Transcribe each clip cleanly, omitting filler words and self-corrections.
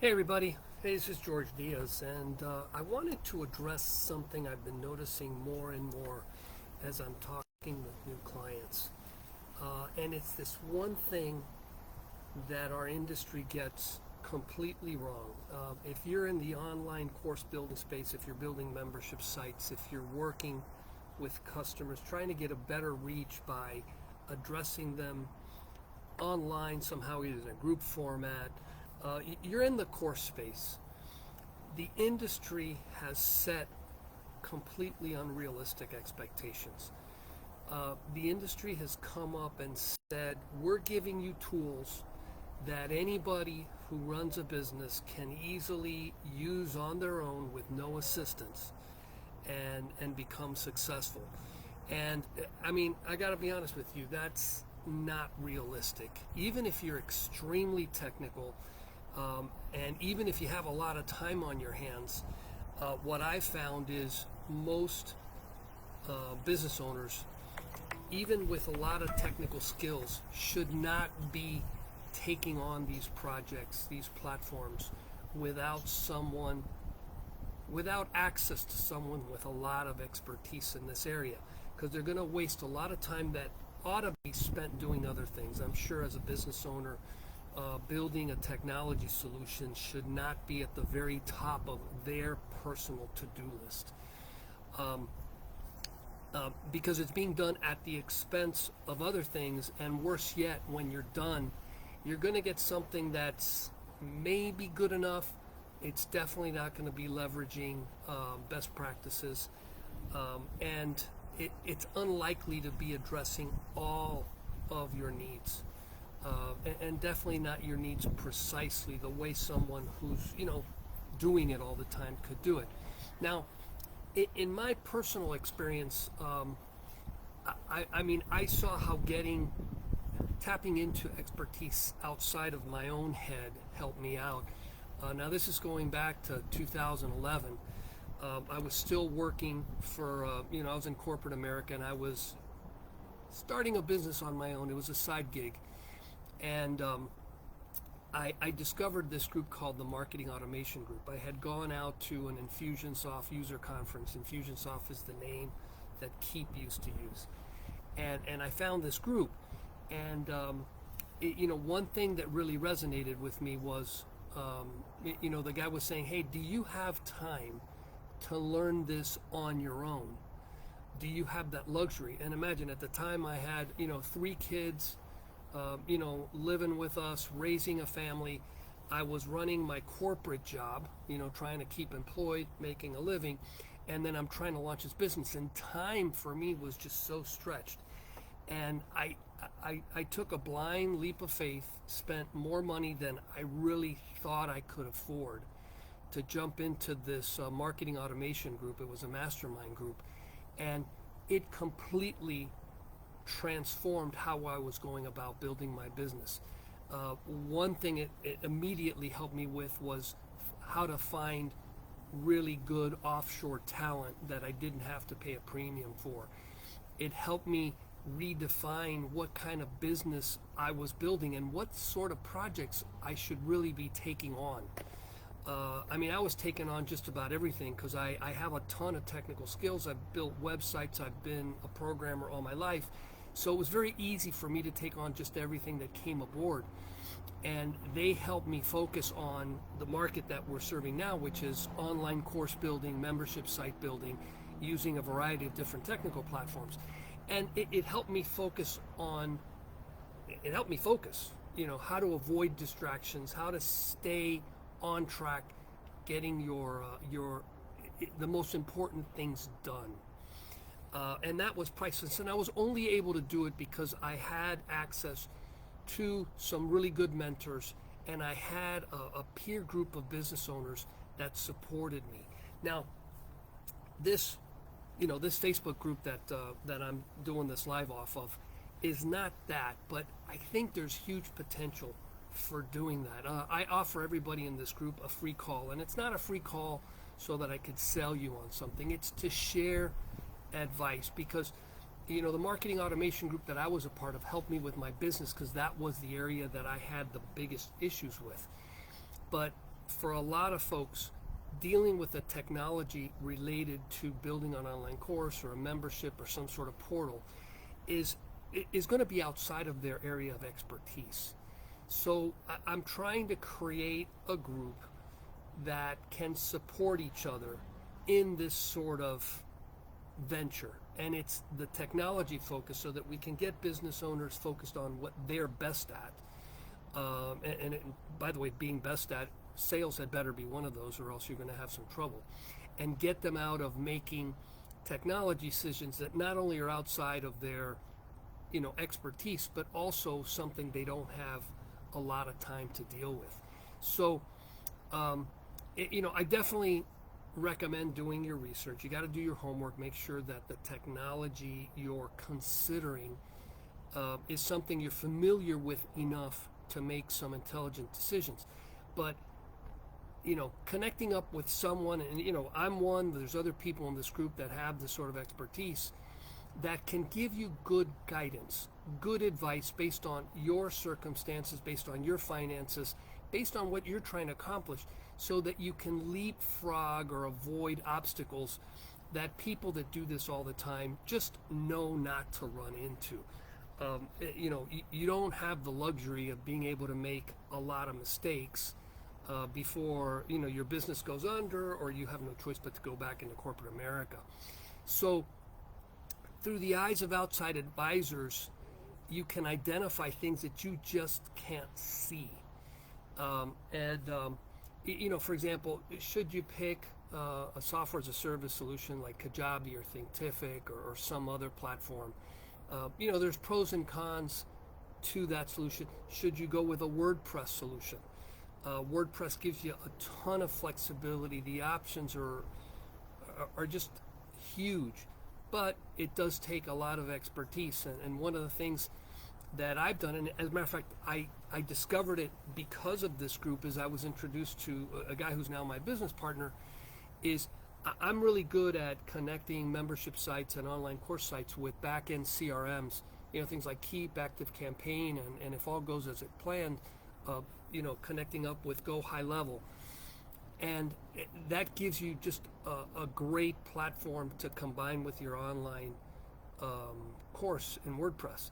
Hey everybody, hey, this is George Diaz, and I wanted to address something I've been noticing more and more as I'm talking with new clients. And it's this one thing that our industry gets completely wrong. If you're in the online course building space, if you're building membership sites, if you're working with customers, trying to get a better reach by addressing them online somehow, either in a group format, you're in the course space. The industry has set completely unrealistic expectations. The industry has come up and said, we're giving you tools that anybody who runs a business can easily use on their own with no assistance and become successful. And I mean, I got to be honest with you, that's not realistic. Even if you're extremely technical, and even if you have a lot of time on your hands, what I've found is most business owners, even with a lot of technical skills, should not be taking on these projects, these platforms, without someone, without access to someone with a lot of expertise in this area, because they're going to waste a lot of time that ought to be spent doing other things. I'm sure as a business owner, building a technology solution should not be at the very top of their personal to-do list, because it's being done at the expense of other things. And worse yet, when you're done, you're going to get something that's maybe good enough. It's definitely not going to be leveraging best practices, and it's unlikely to be addressing all of your needs. And definitely not your needs precisely the way someone who's doing it all the time could do it. Now, in my personal experience, I mean, I saw how tapping into expertise outside of my own head helped me out. Now, this is going back to 2011. I was still working for I was in corporate America, and I was starting a business on my own. It was a side gig. And I discovered this group called the Marketing Automation Group. I had gone out to an Infusionsoft user conference. Infusionsoft is the name that Keep used to use. And I found this group. And, one thing that really resonated with me was, the guy was saying, hey, do you have time to learn this on your own? Do you have that luxury? And imagine, at the time I had, 3 kids, living with us, raising a family. I was running my corporate job, trying to keep employed, making a living, and then I'm trying to launch this business. And time for me was just so stretched. And I took a blind leap of faith, spent more money than I really thought I could afford to jump into this marketing automation group. It was a mastermind group, and it completely transformed how I was going about building my business. One thing it immediately helped me with was how to find really good offshore talent that I didn't have to pay a premium for. It helped me redefine what kind of business I was building and what sort of projects I should really be taking on. I was taking on just about everything because I have a ton of technical skills. I've built websites. I've been a programmer all my life. So it was very easy for me to take on just everything that came aboard. And they helped me focus on the market that we're serving now, which is online course building, membership site building, using a variety of different technical platforms. And it helped me focus, how to avoid distractions, how to stay on track, getting the most important things done. And that was priceless. And I was only able to do it because I had access to some really good mentors, and I had a peer group of business owners that supported me. Now, this Facebook group that I'm doing this live off of is not that, but I think there's huge potential for doing that. I offer everybody in this group a free call, and it's not a free call so that I could sell you on something. It's to share advice, because the marketing automation group that I was a part of helped me with my business, because that was the area that I had the biggest issues with. But for a lot of folks, dealing with the technology related to building an online course or a membership or some sort of portal is going to be outside of their area of expertise. So I'm trying to create a group that can support each other in this sort of venture. And it's the technology focus so that we can get business owners focused on what they're best at. By the way, being best at sales had better be one of those, or else you're going to have some trouble. And get them out of making technology decisions that not only are outside of their expertise, but also something they don't have a lot of time to deal with. So I definitely recommend doing your research. You got to do your homework, make sure that the technology you're considering is something you're familiar with enough to make some intelligent decisions. But connecting up with someone, and I'm one, there's other people in this group that have this sort of expertise that can give you good guidance, good advice based on your circumstances, based on your finances, based on what you're trying to accomplish, so that you can leapfrog or avoid obstacles that people that do this all the time just know not to run into. You don't have the luxury of being able to make a lot of mistakes before your business goes under, or you have no choice but to go back into corporate America. So through the eyes of outside advisors, you can identify things that you just can't see. For example, should you pick a software as a service solution like Kajabi or Thinkific or some other platform? There's pros and cons to that solution. Should you go with a WordPress solution? WordPress gives you a ton of flexibility. The options are just huge, but it does take a lot of expertise. And one of the things that I've done, and as a matter of fact, I discovered it because of this group, as I was introduced to a guy who's now my business partner, is I'm really good at connecting membership sites and online course sites with back-end CRMs, things like Keap, ActiveCampaign, and if all goes as it planned, connecting up with Go High Level. And that gives you just a great platform to combine with your online course in WordPress.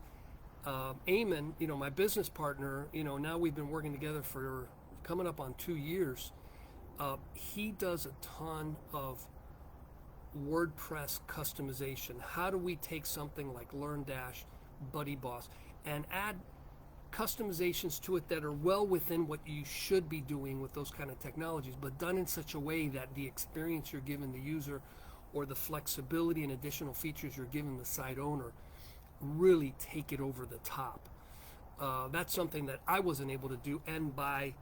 Eamon, my business partner, now we've been working together for coming up on 2 years. He does a ton of WordPress customization. How do we take something like LearnDash, BuddyBoss, and add customizations to it that are well within what you should be doing with those kind of technologies, but done in such a way that the experience you're giving the user, or the flexibility and additional features you're giving the site owner, really take it over the top. That's something that I wasn't able to do, and by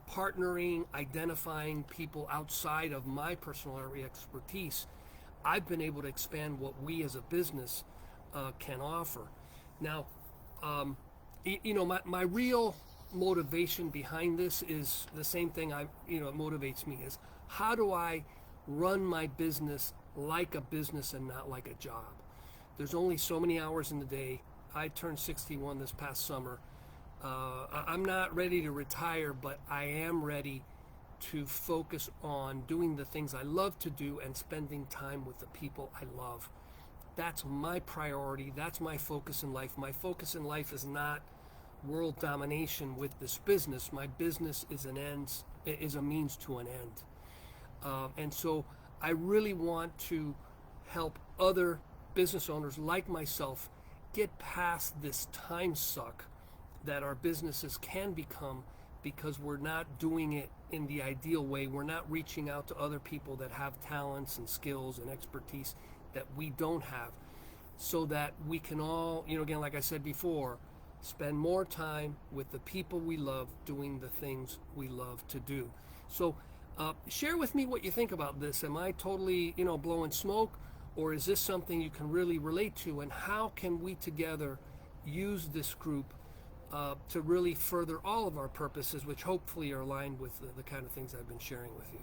partnering, identifying people outside of my personal area expertise, I've been able to expand what we as a business can offer. Now, my real motivation behind this is the same thing it motivates me, is how do I run my business like a business and not like a job? There's only so many hours in the day. I turned 61 this past summer. I'm not ready to retire, but I am ready to focus on doing the things I love to do and spending time with the people I love. That's my priority. That's my focus in life. My focus in life is not world domination with this business. My business is a means to an end. And so I really want to help other business owners like myself get past this time suck that our businesses can become because we're not doing it in the ideal way. We're not reaching out to other people that have talents and skills and expertise that we don't have, so that we can all, again, like I said before, spend more time with the people we love doing the things we love to do. So share with me what you think about this. Am I totally, blowing smoke, or is this something you can really relate to? And how can we together use this group to really further all of our purposes, which hopefully are aligned with the kind of things I've been sharing with you?